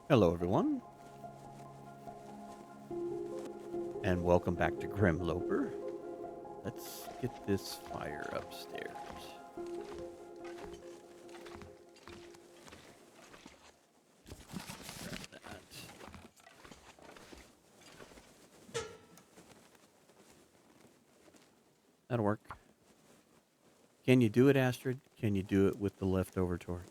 Hello, everyone, and welcome back to Grimloper. Let's get this fire upstairs. Grab that. That'll work. Can you do it, Astrid? Can you do it with the leftover torch?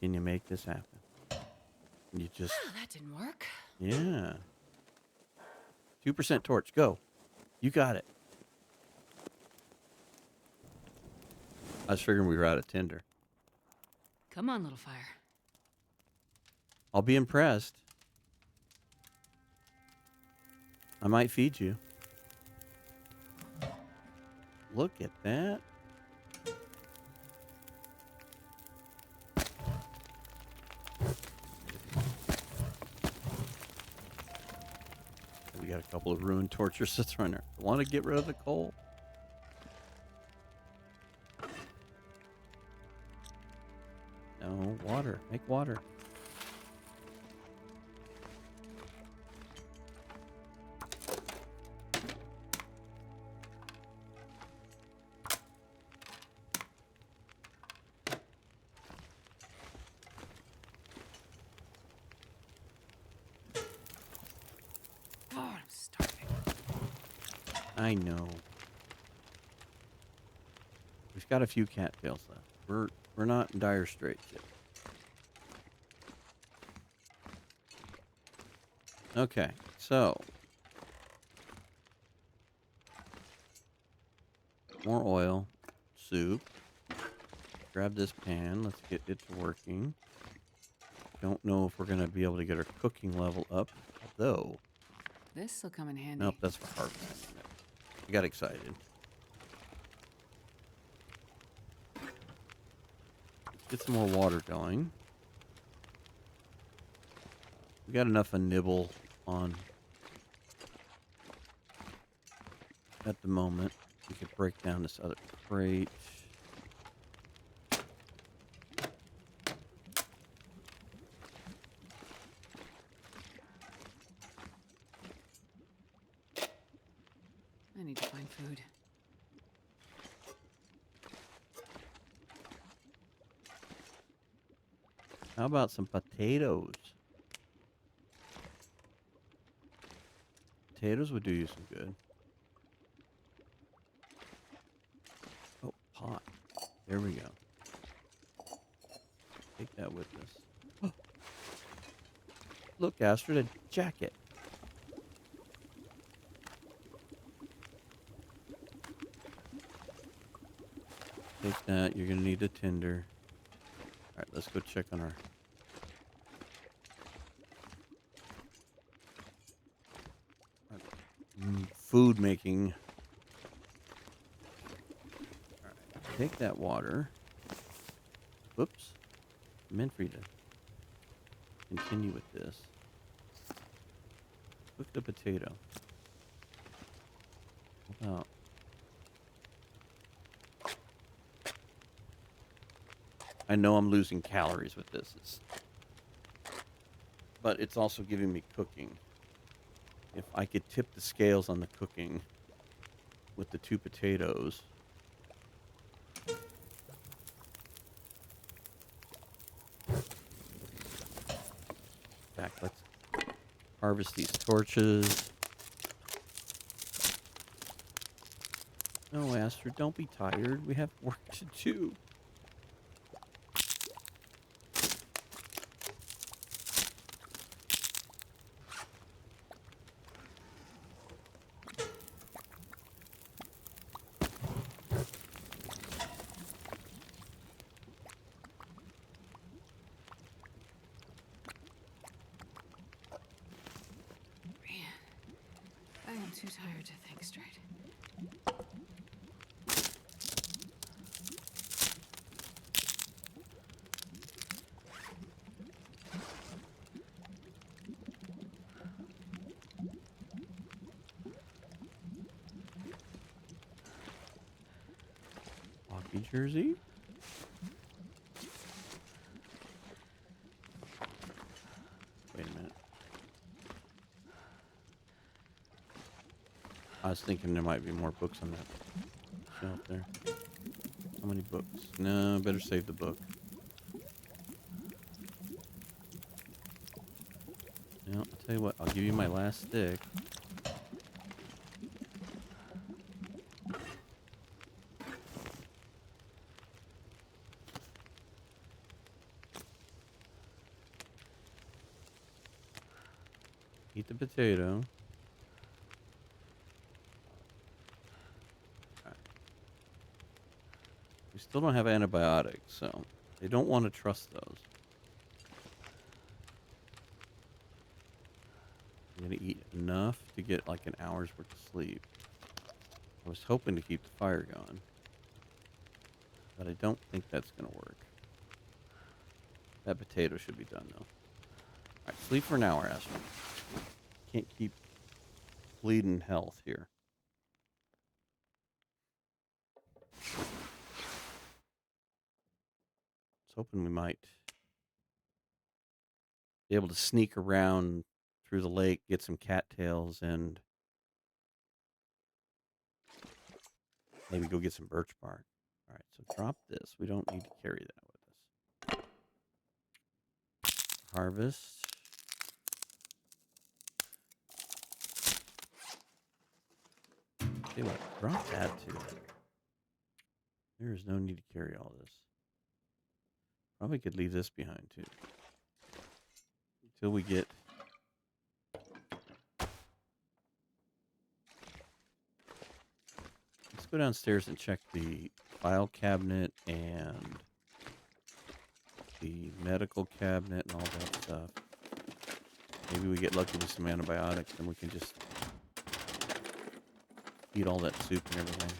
Can you make this happen? Can you just... Oh, that didn't work. Yeah. 2% torch, go. You got it. I was figuring we were out of tinder. Come on, little fire. I'll be impressed. I might feed you. Look at that. We got a couple of ruined torches that's running. Want to get rid of the coal? No, water. Make water. Oh, I'm starving. I know. We've got a few cattails left. We're not in dire straits yet. Okay, so more oil, soup. Grab this pan. Let's get it to working. Don't know if we're gonna be able to get our cooking level up, though. This'll come in handy. Nope, that's for harvesting. I got excited. Let's get some more water going. We got enough of nibble on at the moment. We could break down this other crate. I need to find food. How about some potatoes? Potatoes would do you some good. Oh, pot. There we go. Take that with us. Look, Astrid, a jacket. Take that. You're going to need a tinder. All right, let's go check on our... food making. All right, take that water. Whoops. I meant for you to continue with this. Cook the potato. What I know I'm losing calories with this, but it's also giving me cooking. If I could tip the scales on the cooking with the 2 potatoes. Back, let's harvest these torches. No, Astrid, don't be tired. We have work to do. I am too tired to think straight. Hockey jersey. I was thinking there might be more books on that shelf there. How many books? No, better save the book. No, I'll tell you what. I'll give you my last stick. Eat the potato. Right. We still don't have antibiotics, so they don't want to trust those. I'm going to eat enough to get like an hour's worth of sleep. I was hoping to keep the fire going, but I don't think that's going to work. That potato should be done, though. All right, sleep for an hour, Astrid. Can't keep bleeding health here. I was hoping we might be able to sneak around through the lake, get some cattails, and maybe go get some birch bark. All right, so drop this. We don't need to carry that with us. Harvest. Okay, what? Drop that too. There is no need to carry all this. Probably could leave this behind too. Until we get... Let's go downstairs and check the file cabinet and the medical cabinet and all that stuff. Maybe we get lucky with some antibiotics and we can just eat all that soup and everything.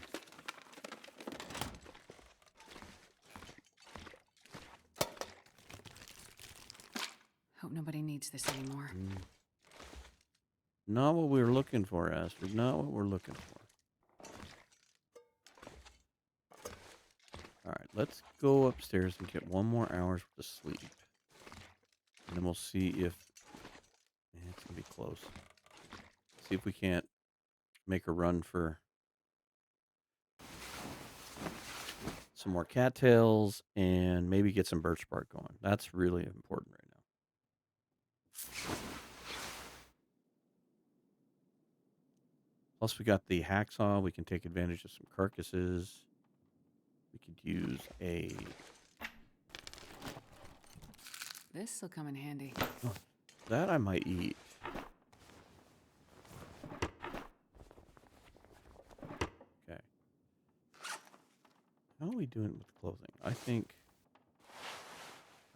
Hope nobody needs this anymore. Not what we were looking for, Astrid. Not what we're looking for. All right, let's go upstairs and get one more hour's worth of sleep. And then we'll see if... it's going to be close. See if we can't make a run for some more cattails and maybe get some birch bark going. That's really important right now. Plus, we got the hacksaw. We can take advantage of some carcasses. We could use a... This'll come in handy. Oh, that I might eat. Okay. How are we doing with clothing? I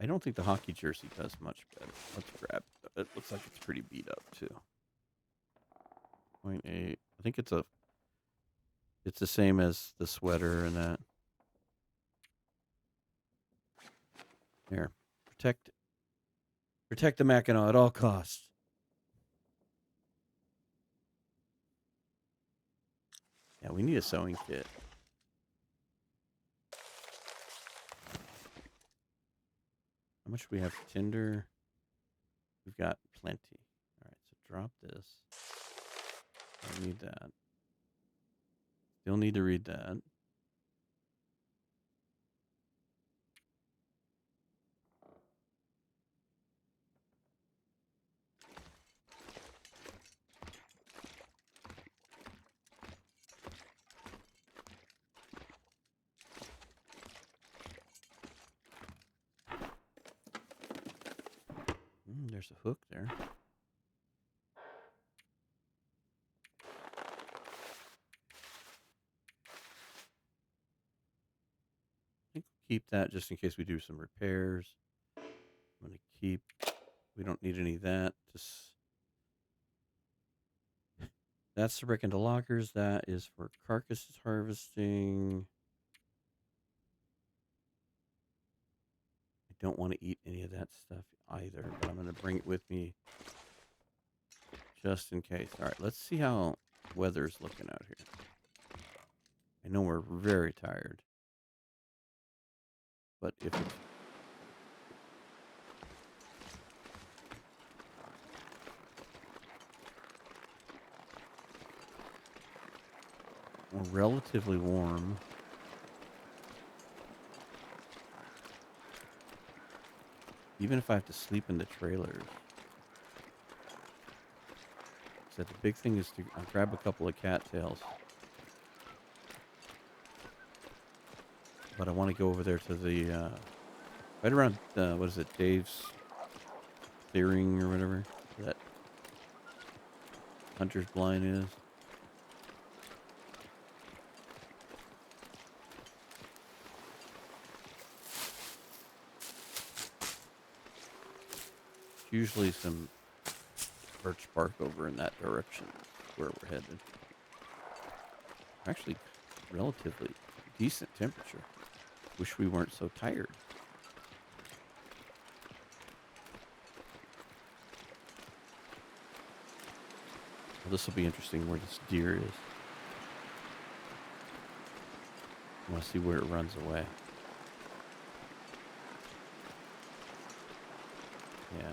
don't think the hockey jersey does much better. Let's grab it. It looks like it's pretty beat up too. 0.8. I think it's the same as the sweater and that. Here. Protect the Mackinac at all costs. Yeah, we need a sewing kit. How much do we have for tinder? We've got plenty. All right, so drop this. I need that. Still need to read that. There's a hook there. I think we'll keep that just in case we do some repairs. I'm going to keep... We don't need any of that. That's to break into lockers. That is for carcasses harvesting. I don't want to eat any of that stuff either, but I'm going to bring it with me just in case. All right, let's see how weather's looking out here. I know we're very tired, but if it's... We're relatively warm. Even if I have to sleep in the trailers. So the big thing is to grab a couple of cattails. But I want to go over there to the, right around, what is it, Dave's clearing or whatever that Hunter's Blind is. Usually some birch bark over in that direction where we're headed. Actually, relatively decent temperature. Wish we weren't so tired. Well, this will be interesting where this deer is. I want to see where it runs away. Yeah.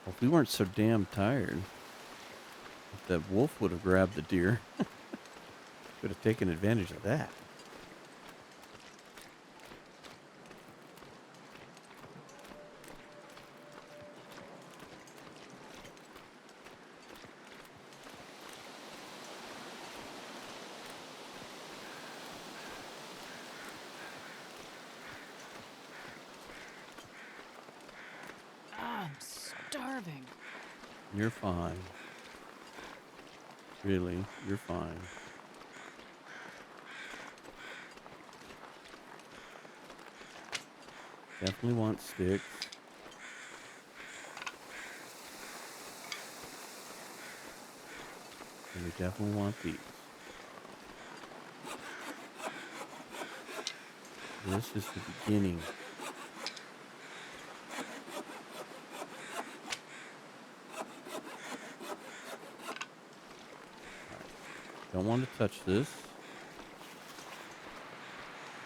Well, if we weren't so damn tired, if the wolf would have grabbed the deer, could have taken advantage of that. I'm starving. You're fine. Really, you're fine. Definitely want sticks. And we definitely want these. This is the beginning. Don't want to touch this.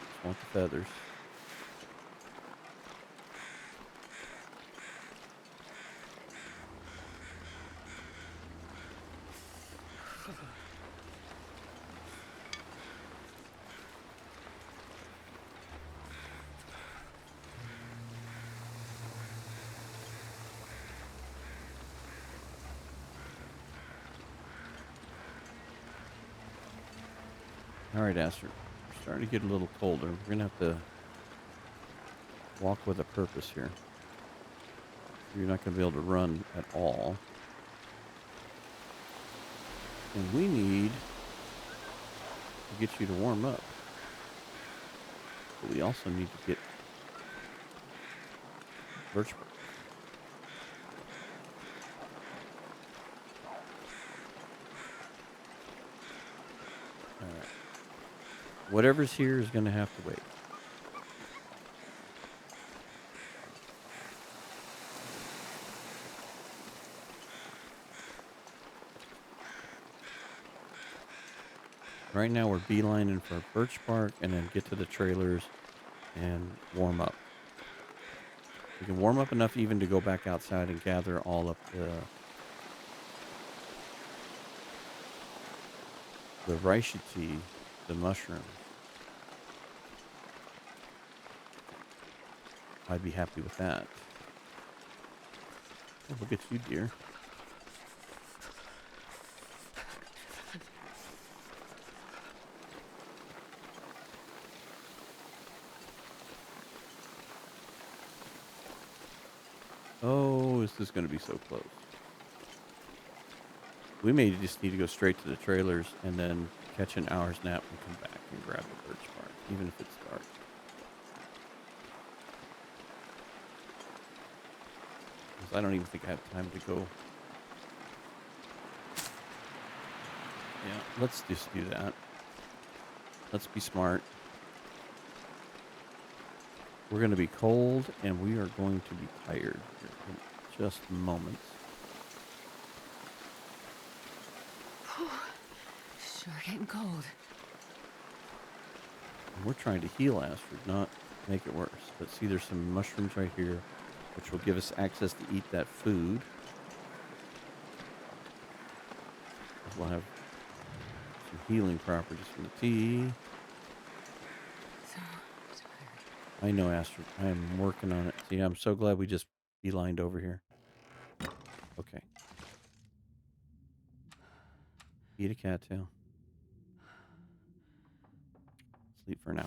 Just want the feathers. All right, Aster. We're starting to get a little colder. We're going to have to walk with a purpose here. You're not going to be able to run at all. And we need to get you to warm up. But we also need to get birch bark. All right. Whatever's here is going to have to wait. Right now we're beelining for birch bark and then get to the trailers and warm up. We can warm up enough even to go back outside and gather all of the reishi, the mushrooms. I'd be happy with that. Oh, look at you, dear. Oh, this is going to be so close. We may just need to go straight to the trailers and then catch an hour's nap and come back and grab the birch bark, even if it's dark. Because I don't even think I have time to go. Yeah, let's just do that. Let's be smart. We're going to be cold and we are going to be tired here in just moments. Sure getting cold. And we're trying to heal Astrid, not make it worse. But see, there's some mushrooms right here, which will give us access to eat that food. We'll have some healing properties from the tea. So tired. I know, Astrid. I am working on it. See, I'm so glad we just beelined over here. Okay. Eat a cattail. Sleep for an hour.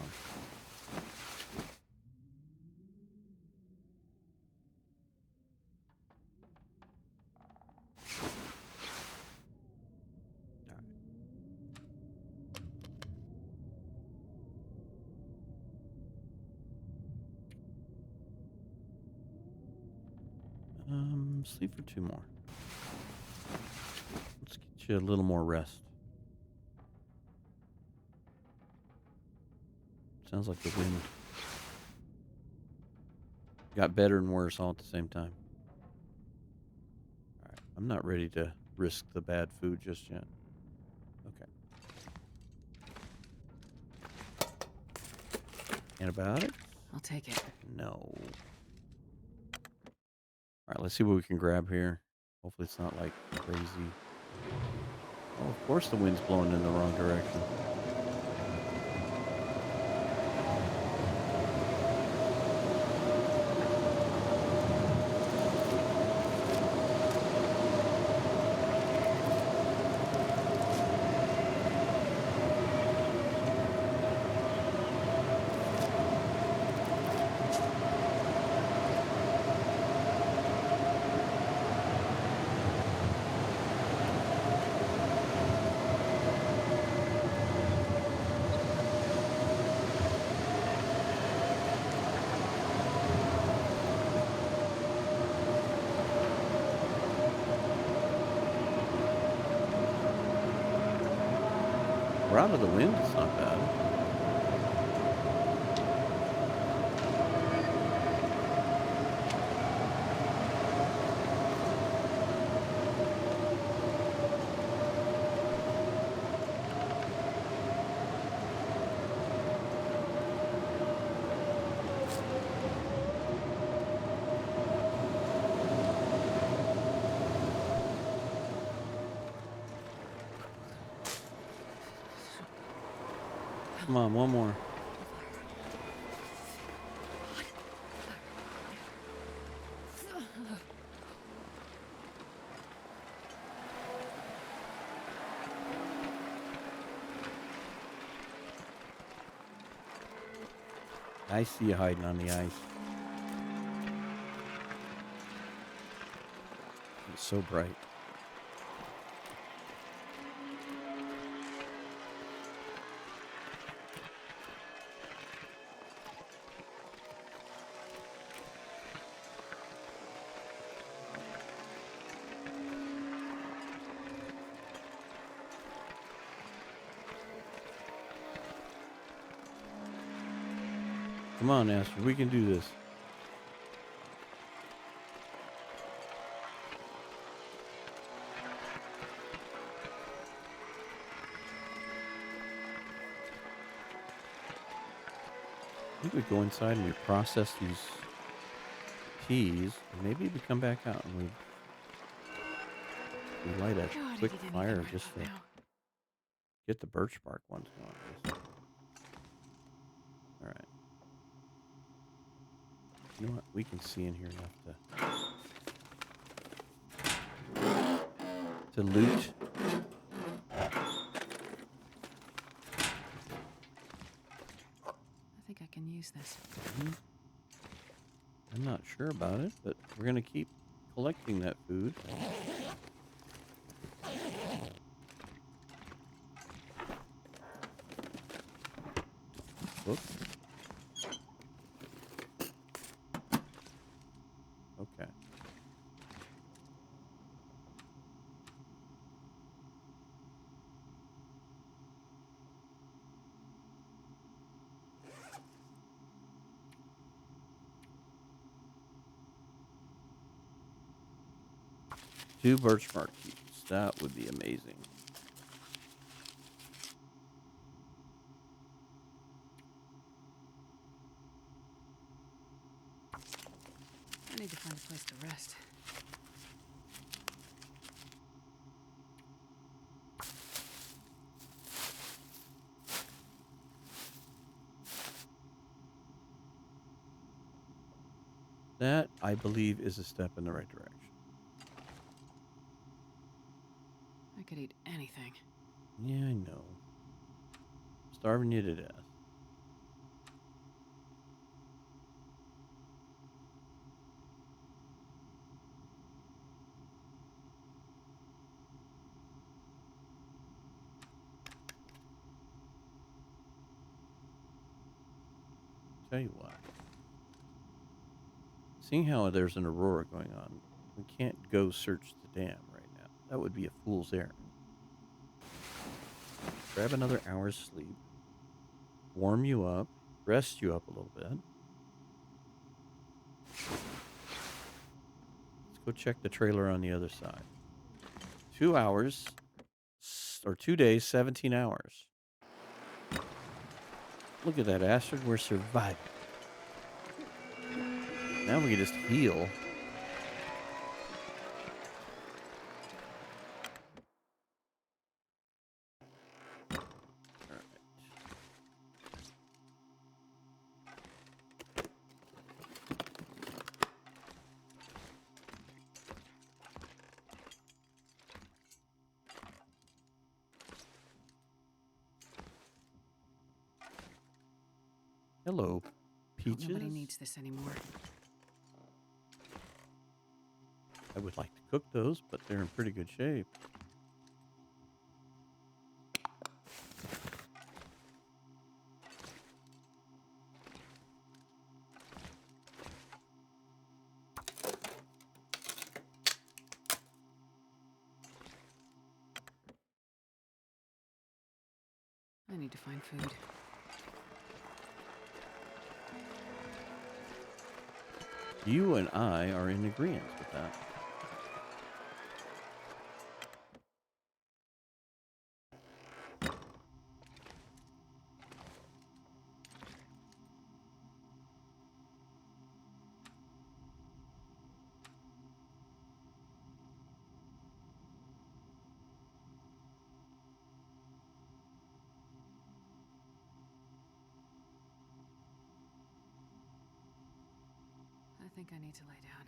Sleep for 2 more. Let's get you a little more rest. Sounds like the wind got better and worse all at the same time. All right, I'm not ready to risk the bad food just yet. Okay. Antibiotics? I'll take it. No. All right, let's see what we can grab here. Hopefully it's not like crazy. Oh, of course the wind's blowing in the wrong direction. We're out of the wind, it's not bad. Come on, one more. I see you hiding on the ice. It's so bright. Come on, Astrid, we can do this. I think we go inside and we process these peas, and maybe we come back out and we light a God, quick he didn't fire even just to rip up now. get the birch bark ones going. All right. You know what? We can see in here enough to loot. I think I can use this. I'm not sure about it, but we're going to keep collecting that food. Whoops. Okay. Two birch bark cubes. That would be amazing. I need to find a place to rest. That, I believe, is a step in the right direction. I could eat anything. Yeah, I know. Starving you to death. Tell you what. Seeing how there's an aurora going on, we can't go search the dam right now. That would be a fool's errand. Grab another hour's sleep. Warm you up. Rest you up a little bit. Let's go check the trailer on the other side. 2 hours, or 2 days, 17 hours. Look at that, Astrid. We're surviving. Now we can just heal. All right. Hello, peaches. Nobody needs this anymore. I would like to cook those, but they're in pretty good shape. I need to find food. You and I are in agreement with that. I think I need to lay down.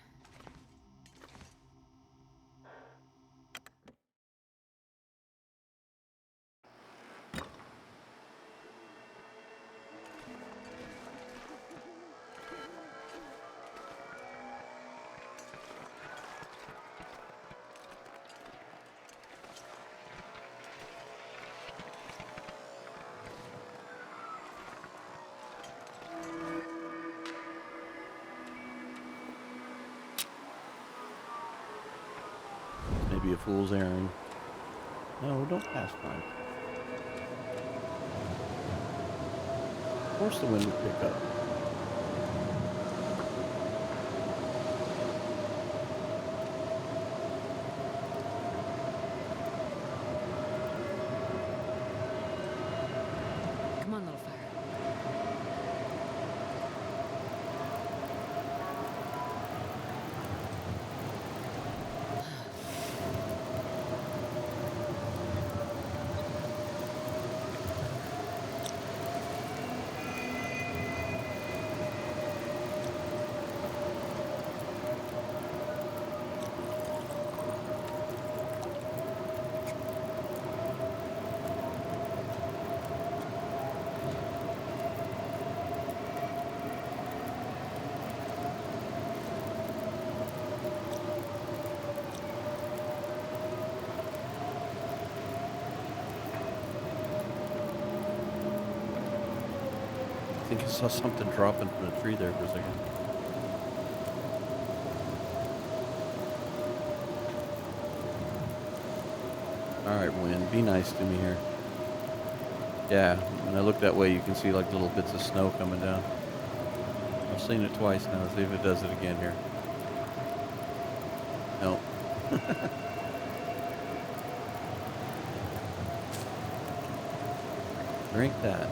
Maybe a fool's errand. No, don't pass by. Of course the wind would pick up. Come on, little fire. I think I saw something dropping from the tree there for a second. Alright, wind, be nice to me here. Yeah, when I look that way, you can see like little bits of snow coming down. I've seen it twice now. See if it does it again here. No. Drink that.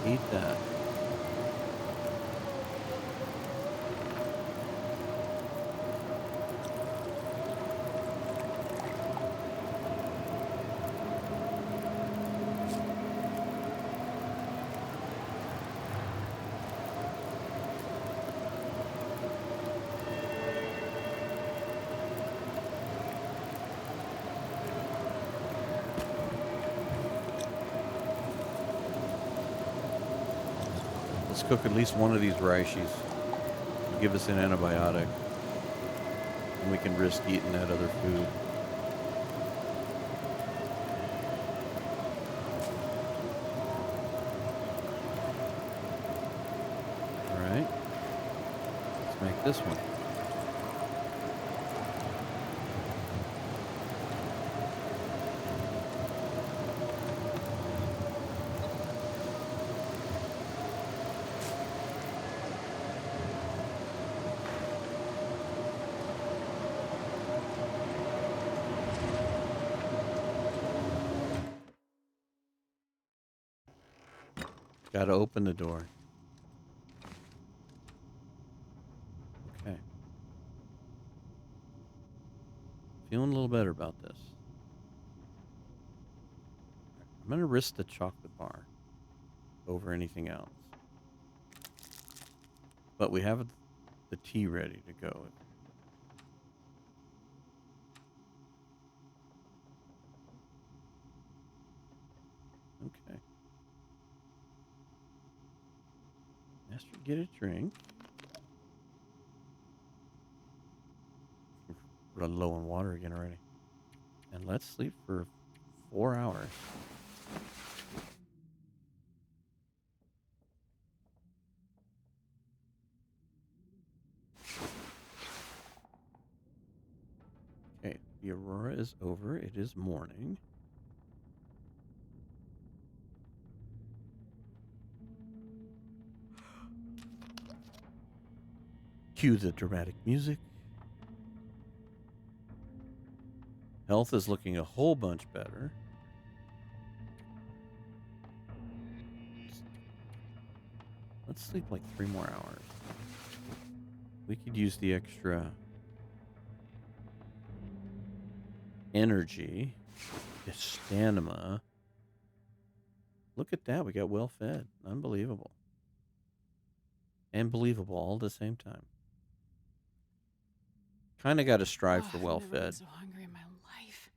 Eat that. Let's cook at least one of these rices. Give us an antibiotic. And we can risk eating that other food. Alright. Let's make this one. Gotta open the door. Okay. Feeling a little better about this. I'm gonna risk the chocolate bar over anything else. But we have the tea ready to go. Okay. Master, get a drink. Run low on water again already. And let's sleep for 4 hours. Okay, the aurora is over. It is morning. Cue the dramatic music. Health is looking a whole bunch better. Let's sleep like 3 more hours. We could use the extra energy, the stamina. Look at that. We got well fed. Unbelievable. And believable all at the same time. Kind of got to strive for well I've never been fed. so hungry in my life.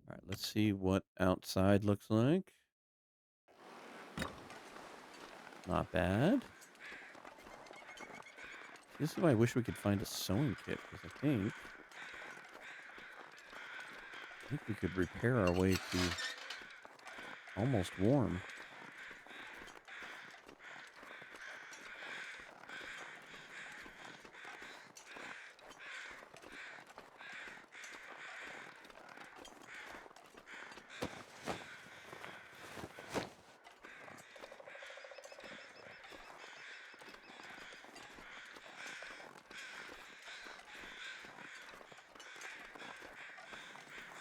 All right, let's see what outside looks like. Not bad. This is why I wish we could find a sewing kit, because I think we could repair our way to almost warm.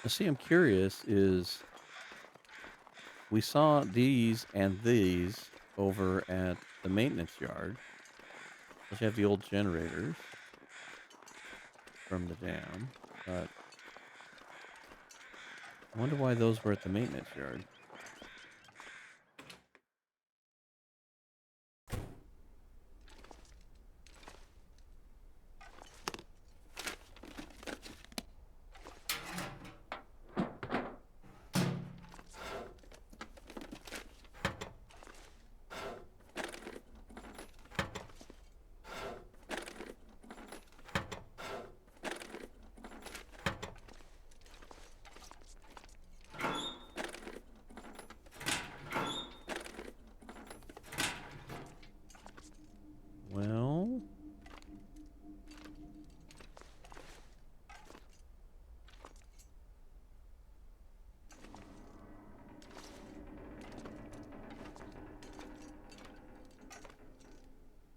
See, I'm curious is we saw these and these over at the maintenance yard. Which have the old generators from the dam, but I wonder why those were at the maintenance yard. Well,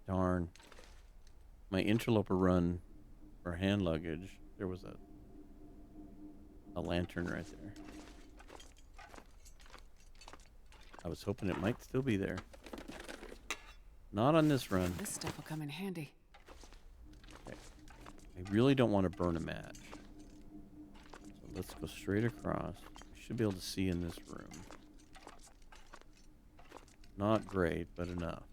darn. My interloper run for hand luggage, there was a lantern right there. I was hoping it might still be there. Not on this run. This stuff will come in handy. Okay. I really don't want to burn a match. So let's go straight across. We should be able to see in this room. Not great, but enough.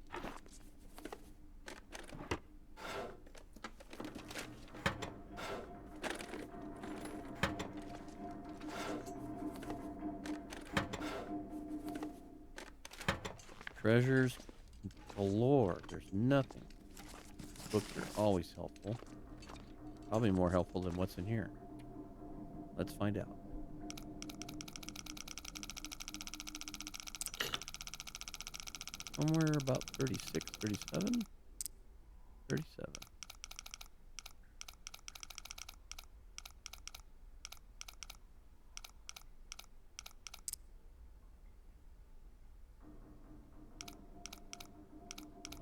treasures galore. There's nothing. Books are always helpful. Probably more helpful than what's in here. Let's find out. Somewhere about 36, 37? 37.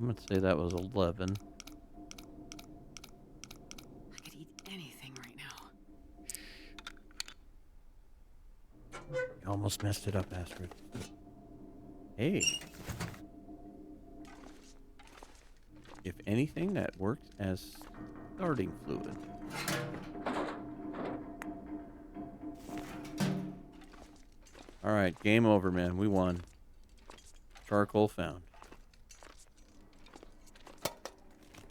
I'm going to say that was 11. I could eat anything right now. You almost messed it up, Astrid. Hey. If anything, that works as starting fluid. Alright, game over, man. We won. Charcoal found.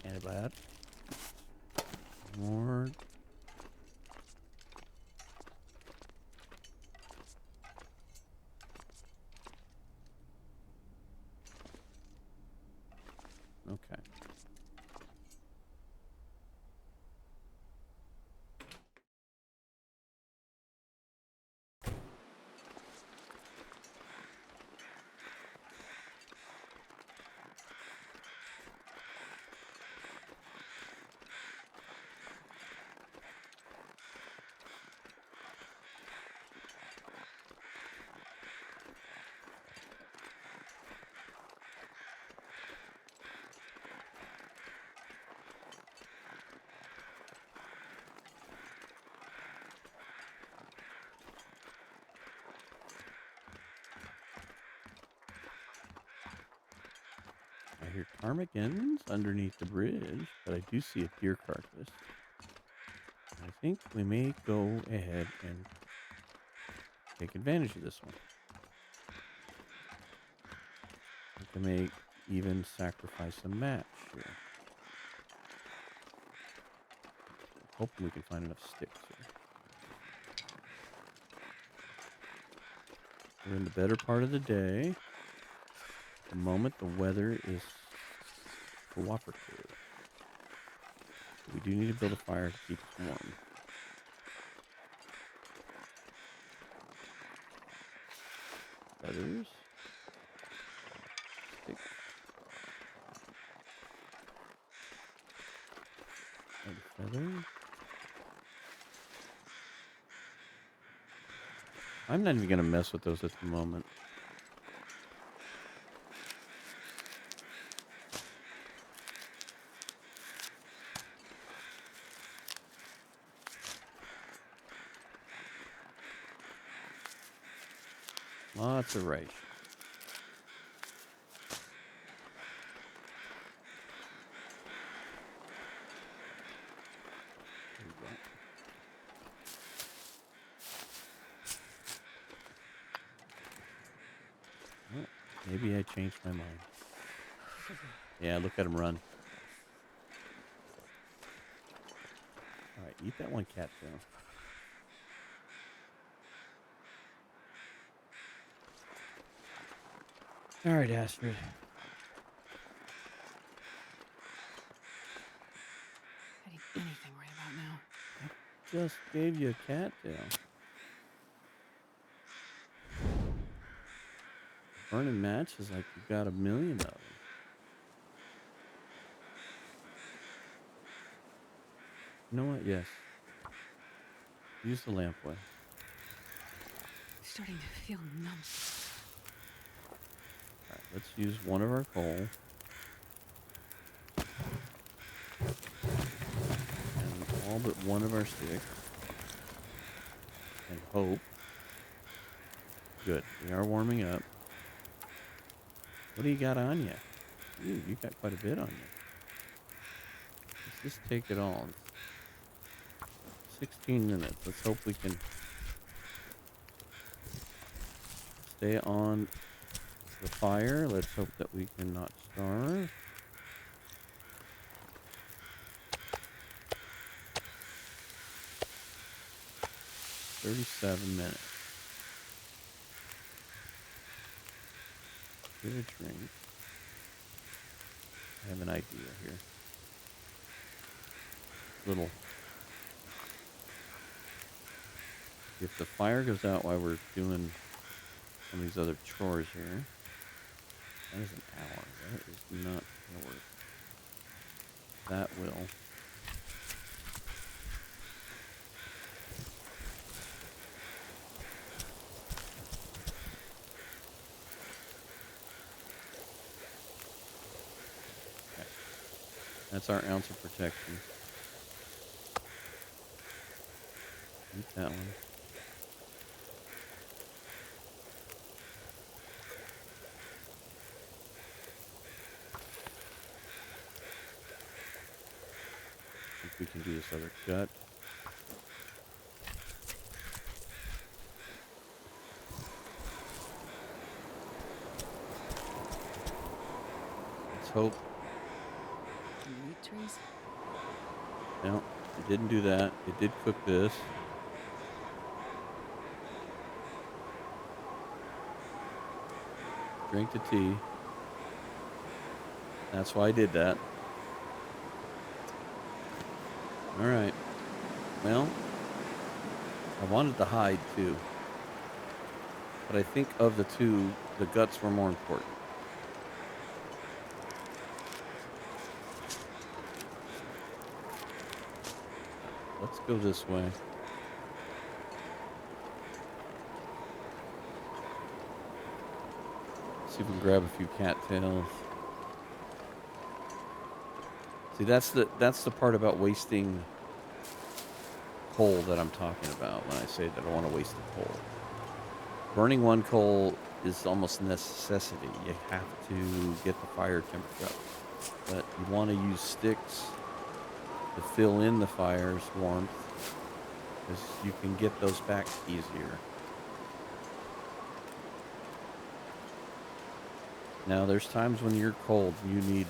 Antibiotic. More. Okay. I hear ptarmigans underneath the bridge, but I do see a deer carcass. I think we may go ahead and take advantage of this one. We may even sacrifice a match here. Hoping we can find enough sticks here. We're in the better part of the day. At the moment, the weather is cooperative. We do need to build a fire to keep us warm. Feathers. Sticks. And feathers. I'm not even going to mess with those at the moment. Lots of rice. There we go. Oh, maybe I changed my mind. Yeah, look at him run. Alright, eat that one cat down. Alright, Astrid. I'd eat anything right about now. Just gave you a cattail. Burning matches like you got 1,000,000 of them. You know what? Yes. Use the lamp way. Starting to feel numb. Alright, let's use one of our coal. And all but one of our sticks. And hope. Good. We are warming up. What do you got on you? Ooh, you got quite a bit on you. Let's just take it all. 16 minutes. Let's hope we can stay on the fire. Let's hope that we can not starve. $37 minutes. Get a drink. I have an idea here. Little. If the fire goes out while we're doing some of these other chores here, that is an hour. That is not going to work. That will. Okay. That's our ounce of protection. Eat that one. I think we can do this other gut. Let's hope. Meat trees? No, it didn't do that. It did cook this. Drink the tea. That's why I did that. All right. Well, I wanted the hide too. But I think of the two, the guts were more important. Let's go this way. See if we can grab a few cattails. See, that's the part about wasting coal that I'm talking about when I say that I want to waste the coal. Burning one coal is almost a necessity. You have to get the fire temperature up. But you want to use sticks to fill in the fire's warmth, because you can get those back easier. Now, there's times when you're cold and you need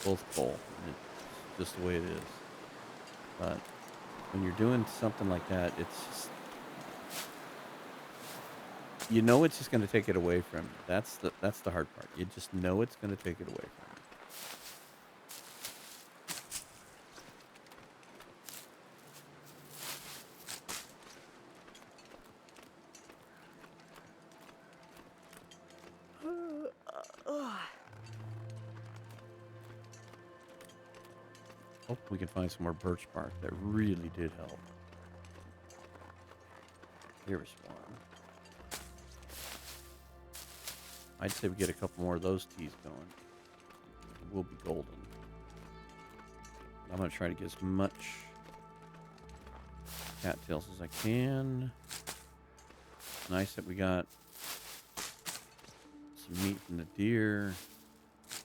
both coal. It's just the way it is. But when you're doing something like that, it's just, you know, it's just going to take it away from you. That's the hard part. You just know it's going to take it away from you. Hope we can find some more birch bark. That really did help. Here's one. I'd say we get a couple more of those teas going. We'll be golden. I'm going to try to get as much cattails as I can. Nice that we got some meat from the deer.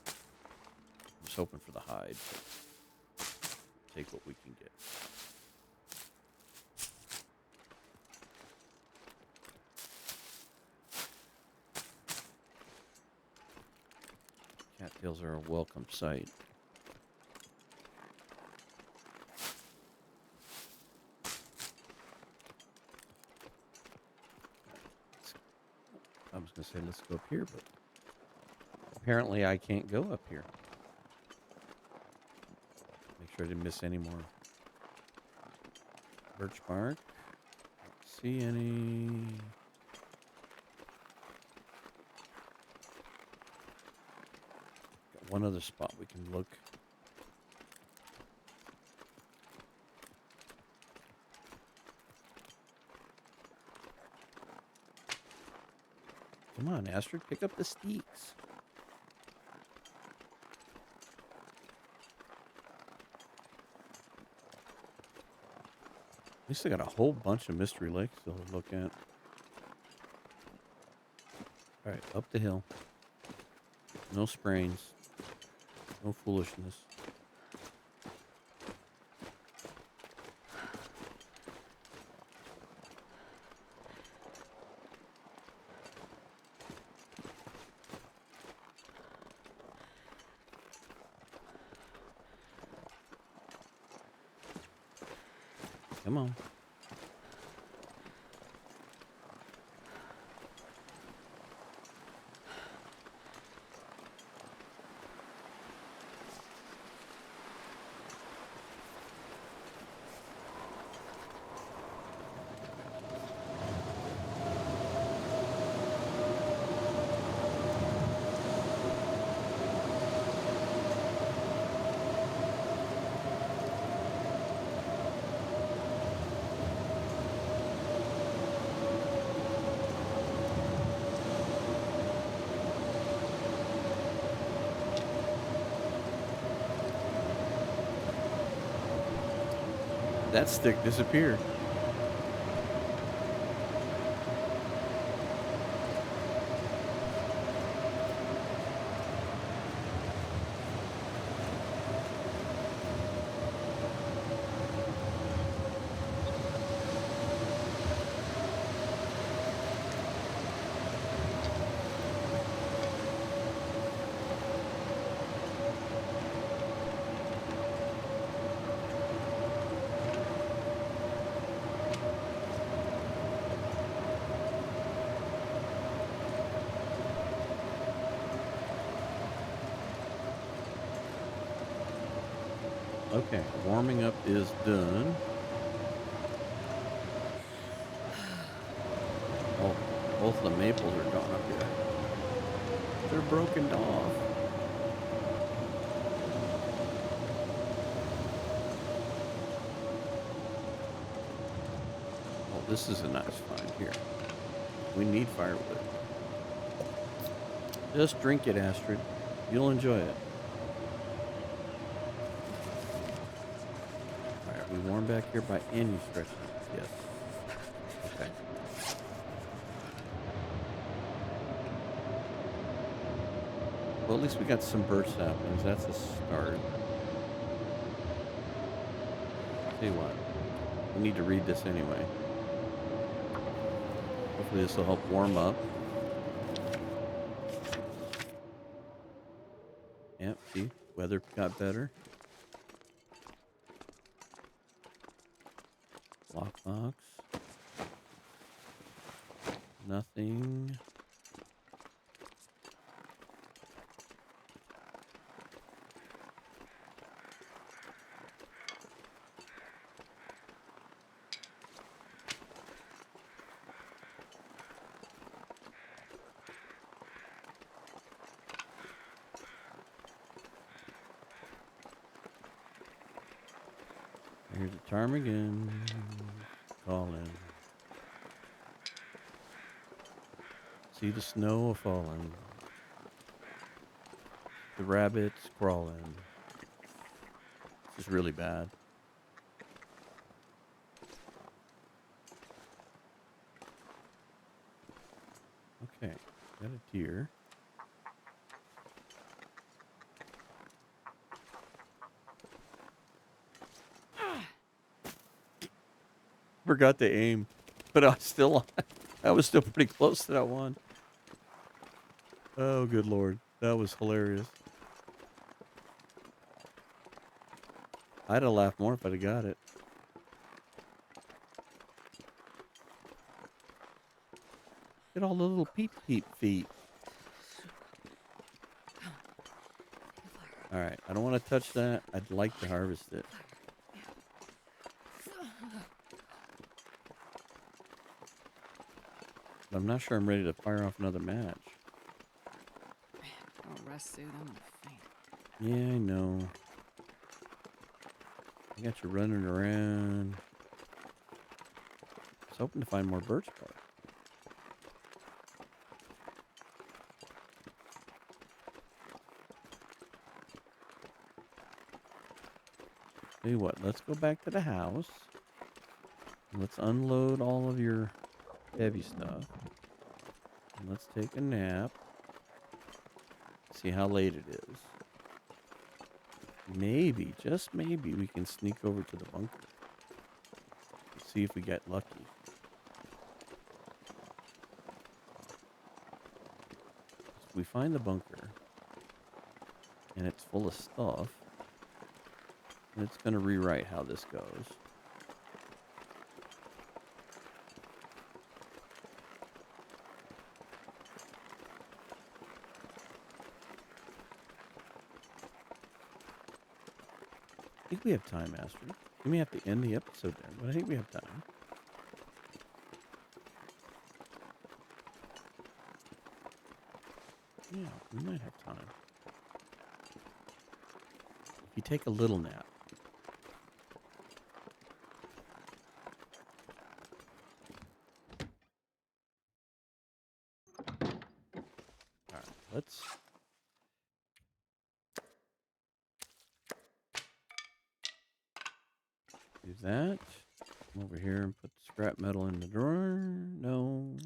I'm just hoping for the hide. Take what we can get. Cattails are a welcome sight. I was going to say let's go up here, but apparently I can't go up here. Make sure I didn't miss any more birch bark. Don't see any. Got one other spot we can look. Come on, Astrid, pick up the steaks. At least I got a whole bunch of mystery lakes to look at. All right, up the hill. No sprains. No foolishness. Come on. That stick disappeared. Okay, warming up is done. Oh, both of the maples are gone up here. They're broken off. Oh, this is a nice find here. We need firewood. Just drink it, Astrid. You'll enjoy it. Alright, we warm back here by any stretch. Yes. Okay. Well, at least we got some birch saplings. That's a start. Tell you what, we need to read this anyway. Hopefully this will help warm up. Yep, see, weather got better. Lockbox. Nothing. Here's the ptarmigan calling. See the snow a falling. The rabbits crawling. This is really bad. Okay, got a deer. Forgot to aim, but I was still pretty close to that one. Oh, good Lord. That was hilarious. I'd have laughed more if I'd have got it. Get all the little peep feet. All right, I don't want to touch that. I'd like to harvest it. But I'm not sure I'm ready to fire off another match. Don't rest, dude. I'm gonna faint. Yeah, I know. I got you running around. I was hoping to find more birch bark. Tell you what, let's go back to the house. Let's unload all of your heavy stuff. And let's take a nap. See how late it is. Maybe, just maybe, we can sneak over to the bunker. See if we get lucky. If we find the bunker, and it's full of stuff, it's going to rewrite how this goes. I think we have time, Astrid. We may have to end the episode there, but I think we have time. Yeah, we might have time. If you take a little nap. Alright, let's... Do that. Come over here and put the scrap metal in the drawer. No.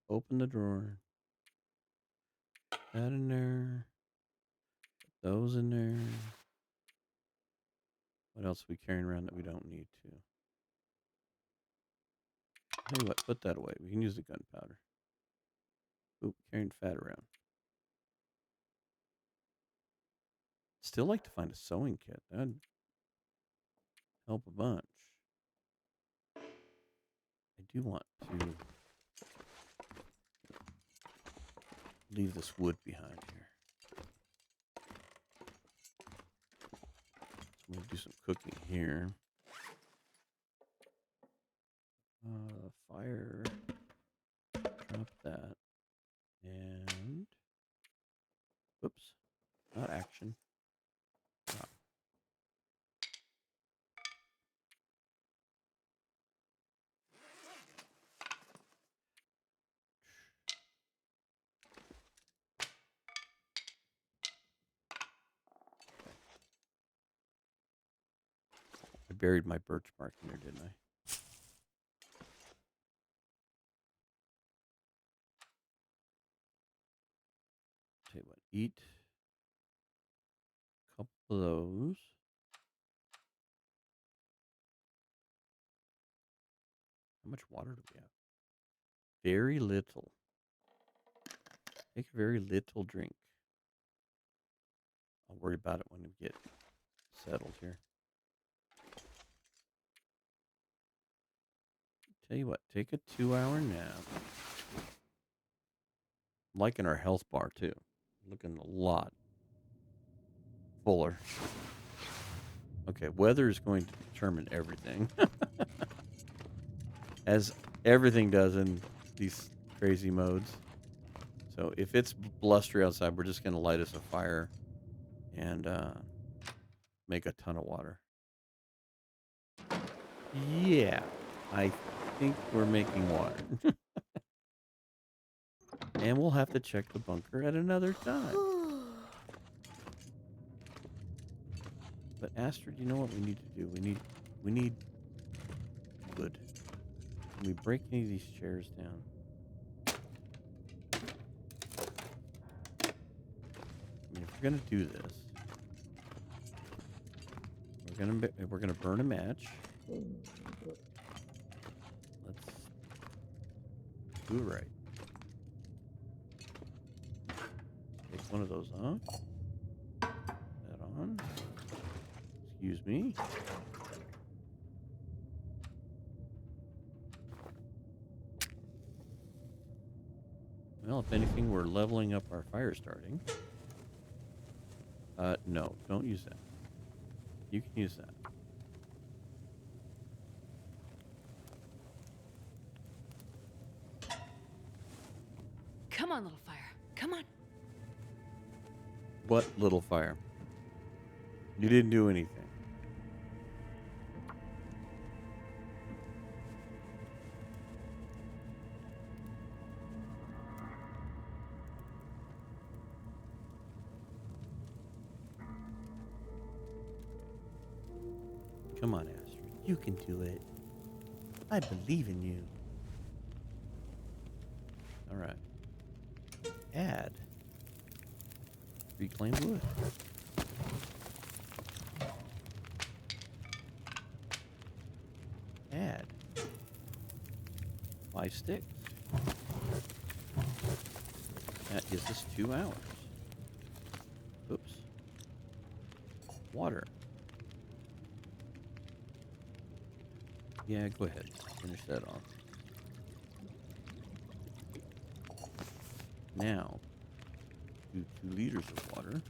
Open the drawer. That in there. Put those in there. What else are we carrying around that we don't need to? Tell you what, put that away. We can use the gunpowder. Oop, carrying fat around. Still like to find a sewing kit. That'd help a bunch. I do want to leave this wood behind here. So I'm going to do some cooking here. Fire. Drop that. And... Whoops. Not action. Drop. I buried my birch bark in there, didn't I? Tell you what, eat a couple of those. How much water do we have? Very little. Take a very little drink. I'll worry about it when we get settled here. Tell you what, take a 2-hour nap. I'm liking our health bar too. Looking a lot fuller. Okay, weather is going to determine everything. As everything does in these crazy modes. So if it's blustery outside, we're just going to light us a fire and make a ton of water. Yeah, I think we're making water. And we'll have to check the bunker at another time. But Astrid, you know what we need to do? We need wood. Can we break any of these chairs down? I mean, if we're gonna do this, we're gonna burn a match. Let's do it right. Take one of those off. That on. Excuse me. Well, if anything, we're leveling up our fire starting. No, don't use that. You can use that. Come on, little fire. Come on. What little fire? You didn't do anything. Come on, Astrid. You can do it. I believe in you. All right. Add reclaimed wood. Add 5 sticks. That gives us 2 hours. Oops. Water. Yeah, go ahead. Finish that off. Now, do 2 liters of water.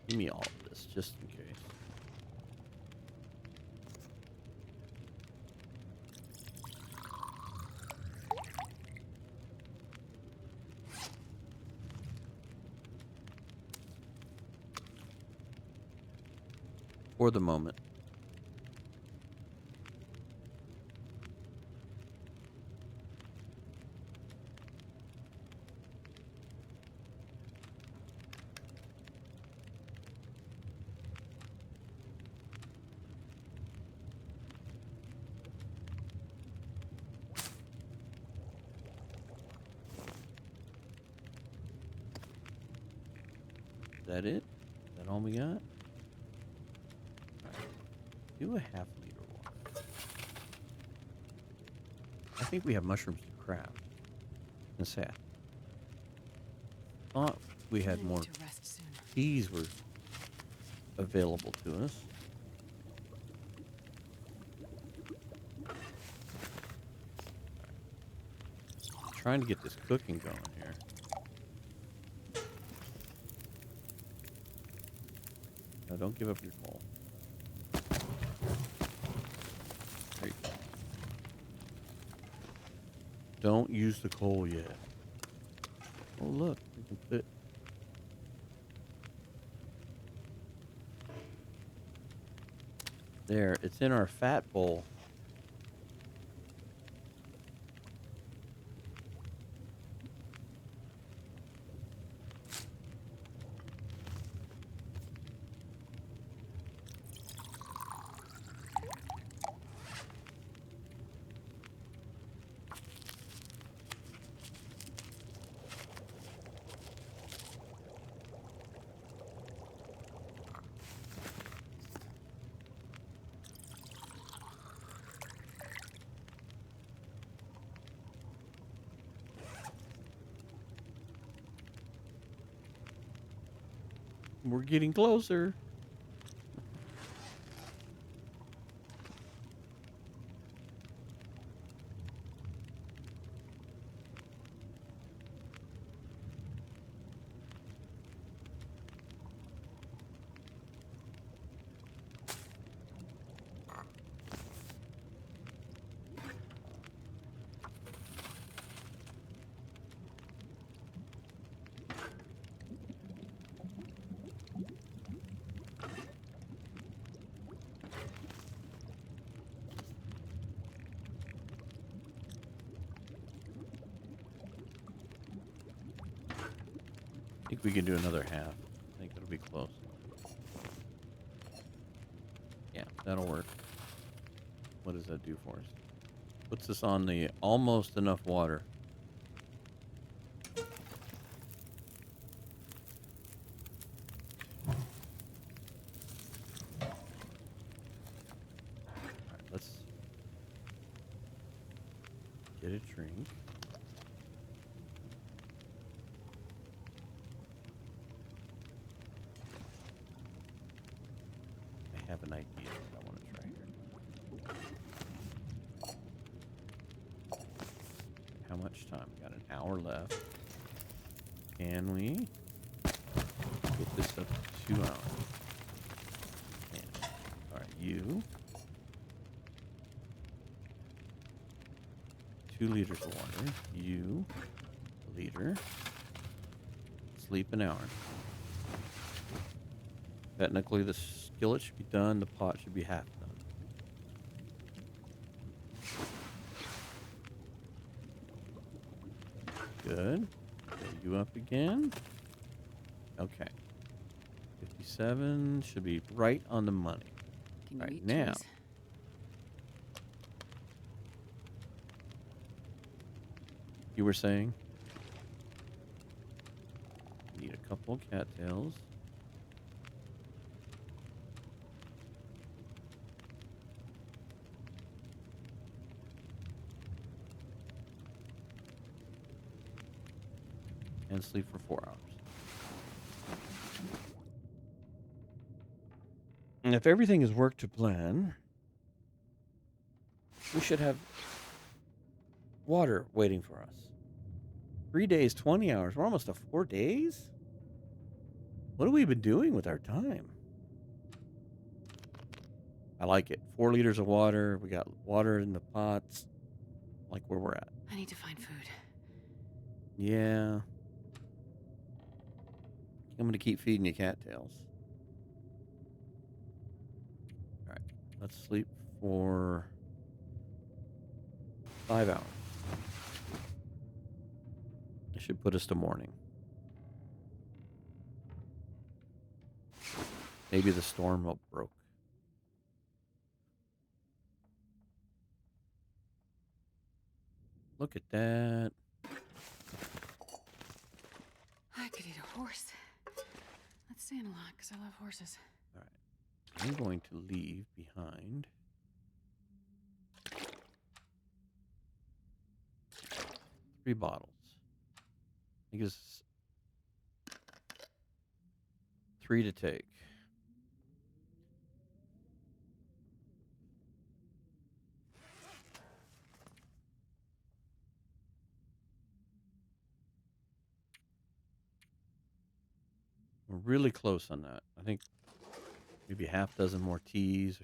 Give me all of this, just in case. For the moment. that it? Is that all we got? Right. Do a half-liter water. I think we have mushrooms to craft. And say, I thought we had Gonna more need to rest soon. teas were available to us. Trying to get this cooking going here. No, don't give up your coal. There you go. Don't use the coal yet. Oh, look. We can put... There. It's in our fat bowl. We're getting closer. I think we can do another half. I think it'll be close. Yeah, that'll work. What does that do for us? Puts us on the almost enough water. Alright, let's get a drink. I have an idea that I want to try here. How much time? We got an hour left. Can we get this up to 2 hours? And, all right, you. 2 liters of water. You. A liter. Sleep an hour. Technically, the skillet should be done. The pot should be half done. Good. Get you up again. Okay. 57 should be right on the money. Can you Right eat now. trees? You were saying? Need a couple cattails. And sleep for 4 hours. And if everything has worked to plan, we should have water waiting for us. 3 days, 20 hours. We're almost to 4 days? What have we been doing with our time? I like it. 4 liters of water. We got water in the pots. Like where we're at. I need to find food. Yeah. I'm going to keep feeding you cattails. All right. Let's sleep for 5 hours. It should put us to morning. Maybe the storm broke. Look at that. I could eat a horse. Let's saying a lot because I love horses. All right. I'm going to leave behind 3 bottles. I think it's 3 to take. We're really close on that. I think maybe half dozen more teas.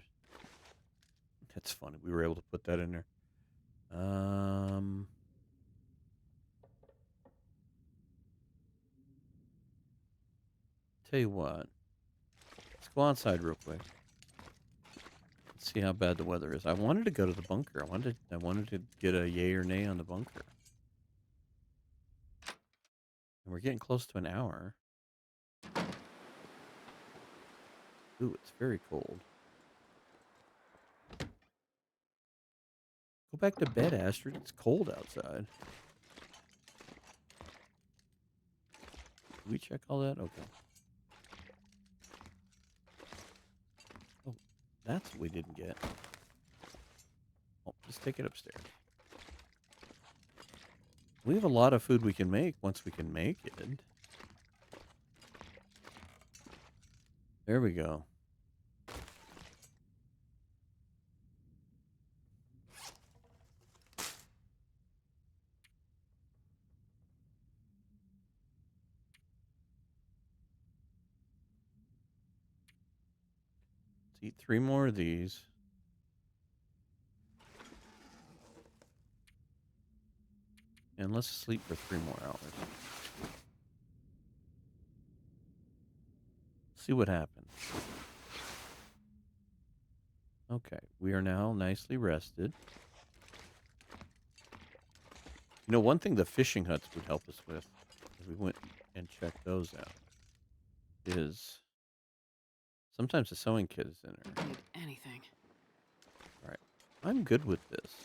That's funny. We were able to put that in there. Tell you what. Let's go outside real quick. Let's see how bad the weather is. I wanted to go to the bunker. I wanted to get a yay or nay on the bunker. And we're getting close to an hour. Ooh, it's very cold. Go back to bed, Astrid. It's cold outside. Did we check all that? Okay. Oh, that's what we didn't get. Oh, just take it upstairs. We have a lot of food we can make once we can make it. There we go. Let's eat 3 more of these. And let's sleep for 3 more hours. See what happens. Okay, we are now nicely rested. You know, one thing the fishing huts would help us with, if we went and checked those out, is sometimes the sewing kit is in there. Need anything. All right, I'm good with this.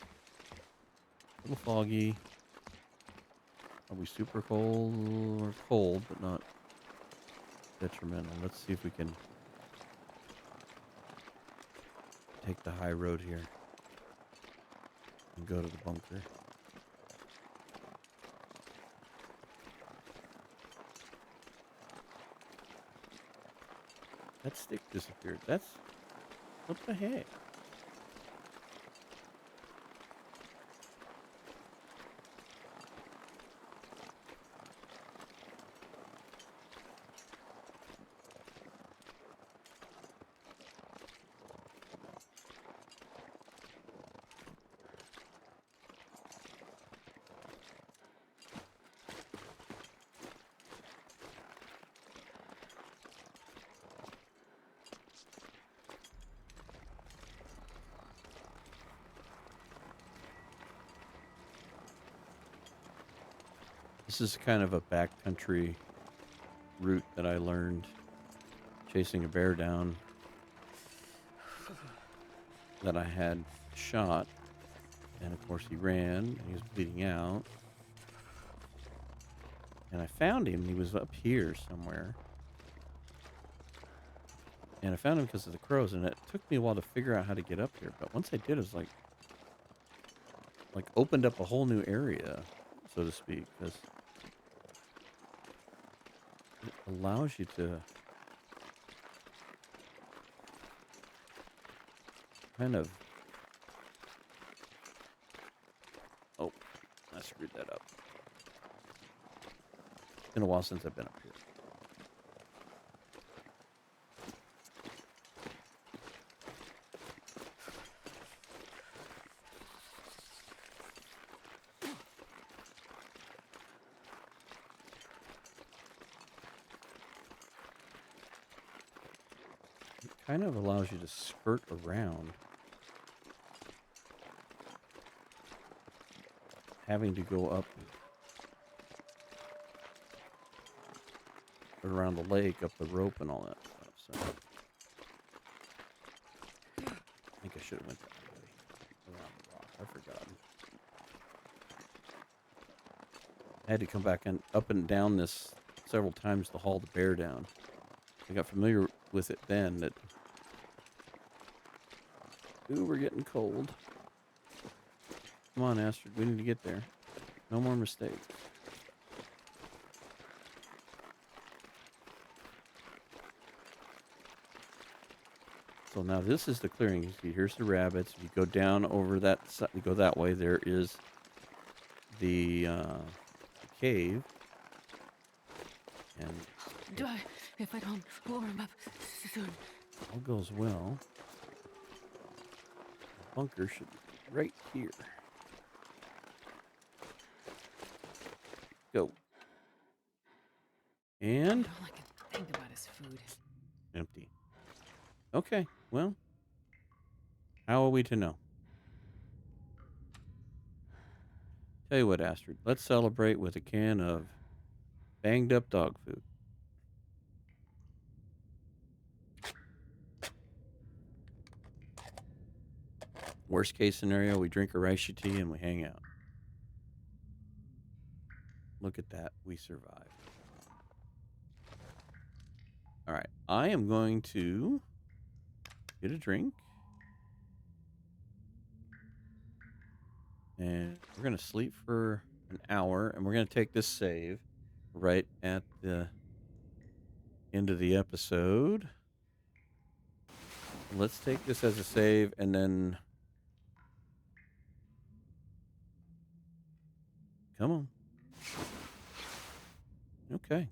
A little foggy. Are we super cold? Or cold, but not detrimental. Let's see if we can take the high road here and go to the bunker. That stick disappeared. That's... what the heck? This is kind of a backcountry route that I learned chasing a bear down that I had shot. And of course he ran and he was bleeding out. And I found him. He was up here somewhere. And I found him because of the crows. And it took me a while to figure out how to get up here. But once I did, it was like opened up a whole new area, so to speak. Because it allows you to kind of... oh, I screwed that up. It's been a while since I've been up here. Kind of allows you to skirt around having to go up around the lake, up the rope and all that stuff. So I think I should have went that way around the rock. I forgot. I had to come back and up and down this several times to haul the bear down. I got familiar with it then. That ooh, we're getting cold. Come on, Astrid, we need to get there. No more mistakes. So now this is the clearing. You see, here's the rabbits. If you go down over that, you go that way. There is the cave, and if I don't warm up soon. all goes well. The bunker should be right here. Go. And All I can think about is food. empty. Okay, well, how are we to know? Tell you what, Astrid, let's celebrate with a can of banged up dog food. Worst case scenario, we drink a rice tea and we hang out. Look at that, we survived. All right, I am going to get a drink. And we're going to sleep for an hour. And we're going to take this save right at the end of the episode. Let's take this as a save and then... Come on. Okay.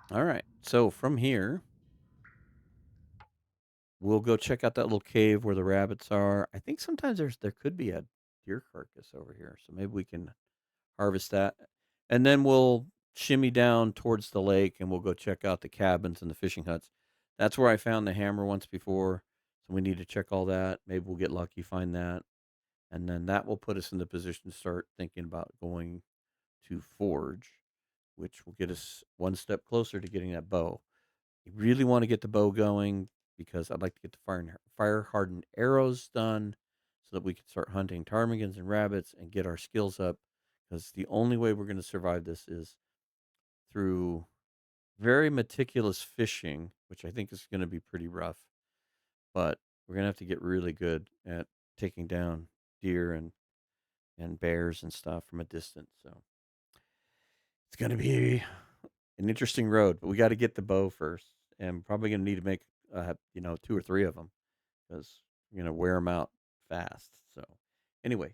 All right. So from here... We'll go check out that little cave where the rabbits are. I think sometimes there could be a deer carcass over here, so maybe we can harvest that. And then we'll shimmy down towards the lake and we'll go check out the cabins and the fishing huts. That's where I found the hammer once before, so we need to check all that. Maybe we'll get lucky, find that. And then that will put us in the position to start thinking about going to forge, which will get us one step closer to getting that bow. You really want to get the bow going because I'd like to get the fire hardened arrows done so that we can start hunting ptarmigans and rabbits and get our skills up. Because the only way we're going to survive this is through very meticulous fishing, which I think is going to be pretty rough. But we're going to have to get really good at taking down deer and bears and stuff from a distance. So it's going to be an interesting road, but we got to get the bow first, and probably going to need to make 2 or 3 of them because we're going to wear them out fast. So anyway,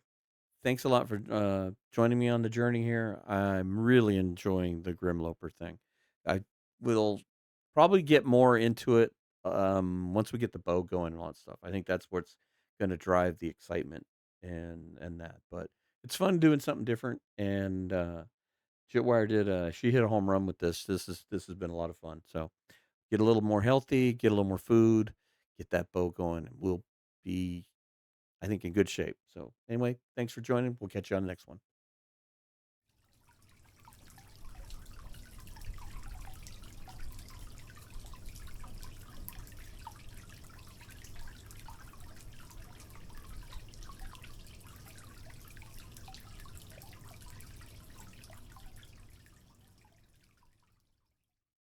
thanks a lot for joining me on the journey here. I'm really enjoying the Grimloper thing. I will probably get more into it once we get the bow going and all that stuff. I think that's what's going to drive the excitement and that. But it's fun doing something different, and Jitwire did. She hit a home run with this. This has been a lot of fun. So get a little more healthy, get a little more food, get that bow going, and we'll be, I think, in good shape. So anyway, thanks for joining. We'll catch you on the next one.